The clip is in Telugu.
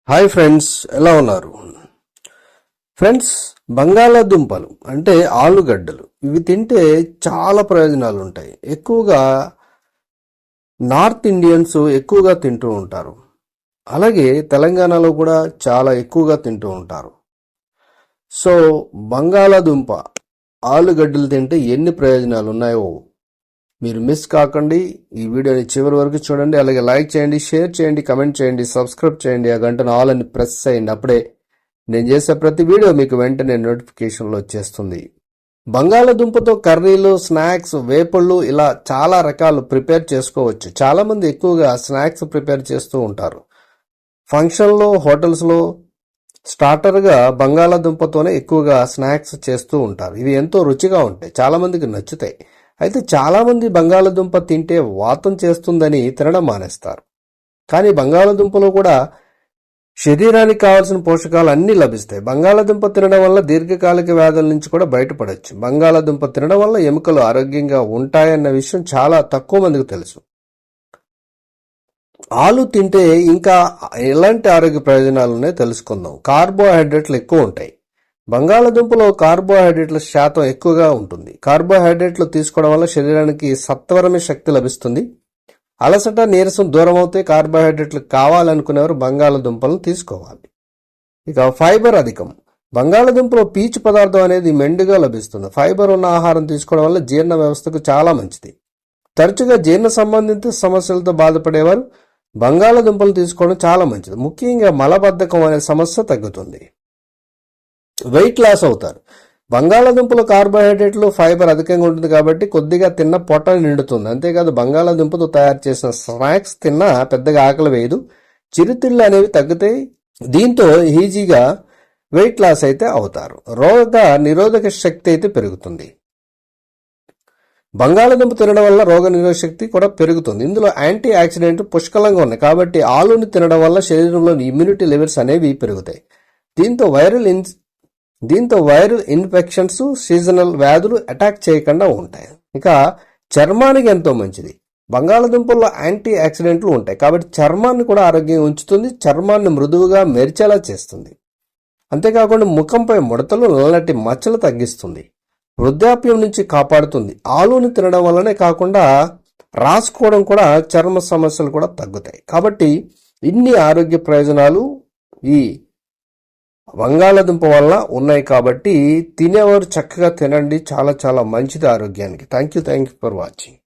హాయ్ ఫ్రెండ్స్, ఎలా ఉన్నారు? ఫ్రెండ్స్, బంగాళాదుంపలు అంటే ఆలుగడ్డలు, ఇవి తింటే చాలా ప్రయోజనాలు ఉంటాయి. ఎక్కువగా నార్త్ ఇండియన్స్ ఎక్కువగా తింటూ ఉంటారు. అలాగే తెలంగాణలో కూడా చాలా ఎక్కువగా తింటూ ఉంటారు. సో బంగాళాదుంప ఆలుగడ్డలు తింటే ఎన్ని ప్రయోజనాలు ఉన్నాయో మీరు మిస్ కాకండి. ఈ వీడియోని చివరి వరకు చూడండి. అలాగే లైక్ చేయండి, షేర్ చేయండి, కమెంట్ చేయండి, సబ్స్క్రైబ్ చేయండి. ఆ గంటను ఆల్ అని ప్రెస్ చేయండి. అప్పుడే నేను చేసే ప్రతి వీడియో మీకు వెంటనే నోటిఫికేషన్లో వచ్చేస్తుంది. బంగాళాదుంపతో కర్రీలు, స్నాక్స్, వేపుళ్ళు ఇలా చాలా రకాలు ప్రిపేర్ చేసుకోవచ్చు. చాలా మంది ఎక్కువగా స్నాక్స్ ప్రిపేర్ చేస్తూ ఉంటారు. ఫంక్షన్లో, హోటల్స్లో స్టార్టర్గా బంగాళాదుంపతోనే ఎక్కువగా స్నాక్స్ చేస్తూ ఉంటారు. ఇవి ఎంతో రుచిగా ఉంటాయి, చాలా మందికి నచ్చుతాయి. అయితే చాలామంది బంగాళాదుంప తింటే వాతం చేస్తుందని తినడం మానేస్తారు. కానీ బంగాళాదుంపలో కూడా శరీరానికి కావాల్సిన పోషకాలు అన్నీ లభిస్తాయి. బంగాళాదుంప తినడం వల్ల దీర్ఘకాలిక వ్యాధుల నుంచి కూడా బయటపడవచ్చు. బంగాళాదుంప తినడం వల్ల ఎముకలు ఆరోగ్యంగా ఉంటాయన్న విషయం చాలా తక్కువ మందికి తెలుసు. ఆలు తింటే ఇంకా ఎలాంటి ఆరోగ్య ప్రయోజనాలు ఉన్నాయో తెలుసుకుందాం. కార్బోహైడ్రేట్లు ఎక్కువ ఉంటాయి. బంగాళాదుంపలో కార్బోహైడ్రేట్ల శాతం ఎక్కువగా ఉంటుంది. కార్బోహైడ్రేట్లు తీసుకోవడం వల్ల శరీరానికి సత్వరమే శక్తి లభిస్తుంది. అలసట, నీరసం దూరం అవుతే కార్బోహైడ్రేట్లు కావాలనుకునేవారు బంగాళాదుంపలను తీసుకోవాలి. ఇక ఫైబర్ అధికం. బంగాళాదుంపలో పీచు పదార్థం అనేది మెండుగా లభిస్తుంది. ఫైబర్ ఉన్న ఆహారం తీసుకోవడం వల్ల జీర్ణ వ్యవస్థకు చాలా మంచిది. తరచుగా జీర్ణ సంబంధిత సమస్యలతో బాధపడేవారు బంగాళాదుంపలు తీసుకోవడం చాలా మంచిది. ముఖ్యంగా మలబద్ధకం అనే సమస్య తగ్గుతుంది. వెయిట్ లాస్ అవుతారు. బంగాళాదుంపలో కార్బోహైడ్రేట్లు, ఫైబర్ అధికంగా ఉంటుంది కాబట్టి కొద్దిగా తిన్న పొట్ట నిండుతుంది. అంతేకాదు బంగాళాదుంపతో తయారు చేసిన స్నాక్స్ తిన్నా పెద్దగా ఆకలి వేయదు. చిరుతిళ్ళు అనేవి తగ్గుతాయి. దీంతో ఈజీగా వెయిట్ లాస్ అయితే అవుతారు. రోగ నిరోధక శక్తి అయితే పెరుగుతుంది. బంగాళాదుంప తినడం వల్ల రోగ నిరోధక శక్తి కూడా పెరుగుతుంది. ఇందులో యాంటీ ఆక్సిడెంట్ పుష్కలంగా ఉన్నాయి కాబట్టి ఆలుని తినడం వల్ల శరీరంలో ఇమ్యూనిటీ లెవెల్స్ అనేవి పెరుగుతాయి. దీంతో వైరల్ ఇన్ఫెక్షన్స్, సీజనల్ వ్యాధులు అటాక్ చేయకుండా ఉంటాయి. ఇక చర్మానికి ఎంతో మంచిది. బంగాళాదుంపల్లో యాంటీ ఆక్సిడెంట్లు ఉంటాయి కాబట్టి చర్మాన్ని కూడా ఆరోగ్యంగా ఉంచుతుంది. చర్మాన్ని మృదువుగా మెరిచేలా చేస్తుంది. అంతేకాకుండా ముఖంపై ముడతలు, నల్లటి మచ్చలు తగ్గిస్తుంది. వృద్ధాప్యం నుంచి కాపాడుతుంది. ఆలుని తినడం వల్లనే కాకుండా రాసుకోవడం కూడా, చర్మ సమస్యలు కూడా తగ్గుతాయి. కాబట్టి ఇన్ని ఆరోగ్య ప్రయోజనాలు ఈ బంగాళాదుంప వల్ల ఉన్నాయి కాబట్టి తినేవారు చక్కగా తినండి. చాలా చాలా మంచిది ఆరోగ్యానికి. Thank you for watching.